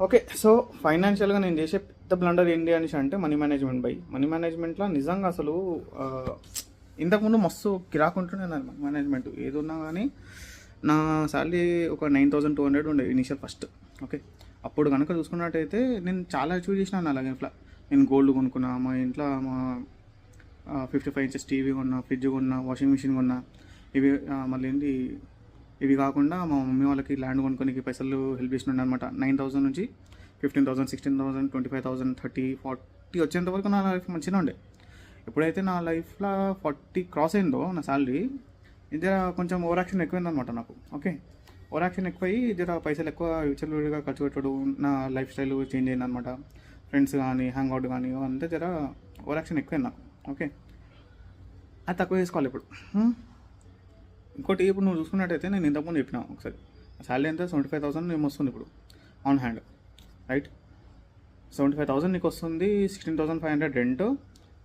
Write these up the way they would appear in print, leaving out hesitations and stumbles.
Okay. So, ఫైనాన్షియల్‌గా నేను చేసే పెద్ద బ్లండర్ ఏంటి అనేసి అంటే మనీ మేనేజ్‌మెంట్ మనీ మేనేజ్‌మెంట్‌లో నిజంగా అసలు ఆహ్, ఇంతకుముందు మస్తు కిరాకుంటుండే నాది మనీ మేనేజ్‌మెంట్. ఏదున్నా గానీ నా సాలరీ ఒక 9,200 ఉండే ఇనీషియల్ ఫస్ట్. ఓకే. అప్పుడు గనుక చూసుకున్నట్టయితే నేను చాలా అచీవ్ చేసినా నా లైఫ్‌ల. నేను గోల్డ్ కొనుక్కున్నా, మా ఇంట్లో 55 ఇంచెస్ టీవీ కొన్నా, ఫ్రిడ్జ్ కొన్నా, వాషింగ్ మిషన్ కొన్నా. మళ్ళేంటి ఇవి కాకుండా మా మమ్మీ వాళ్ళకి ల్యాండ్ కొనుక్కోనికి పైసలు హెల్ప్ చేసినుండే అనమాట. 9,000 నుంచి 15,000, 16,000, 25,000, 30, 40 వచ్చేంత వరకు నా లైఫ్ మంచిగానే ఉండే. ఎప్పుడైతే నా లైఫ్‌లో 40 క్రాస్ అయిందో నా సాలరీ, జర కొంచెం ఓవర్ యాక్షన్ ఎక్కువైందనమాట నాకు. ఓకే. ఓవర్ యాక్షన్ ఎక్కువయ్యి జర పైసలు ఎక్కువ విచ్చలవిడిగా ఖర్చు పెట్టడం, నా లైఫ్ స్టైల్ చేంజ్ అయిందనమాట. ఫ్రెండ్స్ కానీ, హ్యాంగ్ అవుట్ కానీ అంతే జర ఓవర్ యాక్షన్ ఎక్కువైంది నాకు. ఓకే. అది తక్కువ చేసుకోవాలి ఇప్పుడు. ఇంకోటి ఇప్పుడు నువ్వు చూసుకున్నట్టయితే నేను ఇంతకుముందు చెప్పిన ఒకసారి సాలరీ ఎంత 75,000 ఏమో వస్తుంది ఇప్పుడు ఆన్ హ్యాండ్, రైట్? 75,000 నీకు వస్తుంది. 16,500 రెంట్,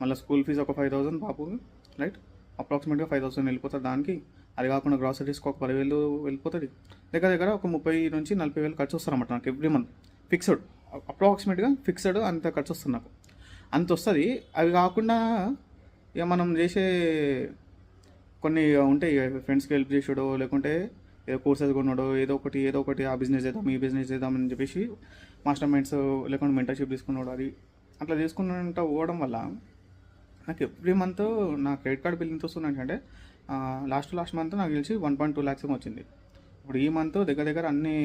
మళ్ళీ స్కూల్ ఫీజు ఒక 5,000 పాపుకి, రైట్? అప్రాక్సిమేట్గా 5,000 వెళ్ళిపోతుంది దానికి. అది కాకుండా గ్రాసరీస్కి ఒక 10,000 వెళ్ళిపోతుంది. దగ్గర దగ్గర ఒక 30 నుంచి 40,000 ఖర్చు వస్తారన్నమాట నాకు ఎవ్రీ మంత్. ఫిక్స్డ్, అప్రాక్సిమేట్గా ఫిక్స్డ్ అంత ఖర్చు వస్తుంది నాకు. అంత వస్తుంది. అవి కాకుండా ఇక మనం చేసే కొన్ని ఉంటాయి, ఫ్రెండ్స్కి హెల్ప్ చేసాడో లేకుంటే ఏదో కోర్సెస్ కొన్నాడో ఏదో ఒకటి ఆ బిజినెస్ చేద్దాం ఈ బిజినెస్ చేద్దాం అని చెప్పేసి మాస్టర్ మైండ్స్ లేకుంటే మెంటర్షిప్ తీసుకున్నాడు. అది అట్లా తీసుకున్నట్టు పోవడం వల్ల నాకు ఎవ్రీ మంత్ నా క్రెడిట్ కార్డ్ బిల్ ఎంత వస్తుంది అంటే లాస్ట్ మంత్ నాకు తెలిసి 1.2 lakhs ఏమో వచ్చింది. ఇప్పుడు ఈ మంత్ దగ్గర దగ్గర అన్ని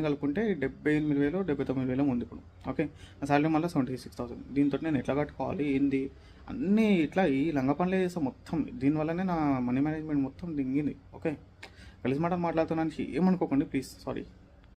కలుపుకుంటే 78,000 79,000 ఉంది ఇప్పుడు. ఓకే. నా సాలరీ మళ్ళీ 76,000. దీంతో నేను ఎట్లా కట్టుకోవాలి ఏంది అన్నీ ఇట్లా ఈ లంగ పనులే చేస్తాను మొత్తం. దీనివల్లనే నా మనీ మేనేజ్మెంట్ మొత్తం దింగింది. ఓకే. కలిసి మాట్లాడుతున్నాను, ఏమనుకోకండి ప్లీజ్, సారీ.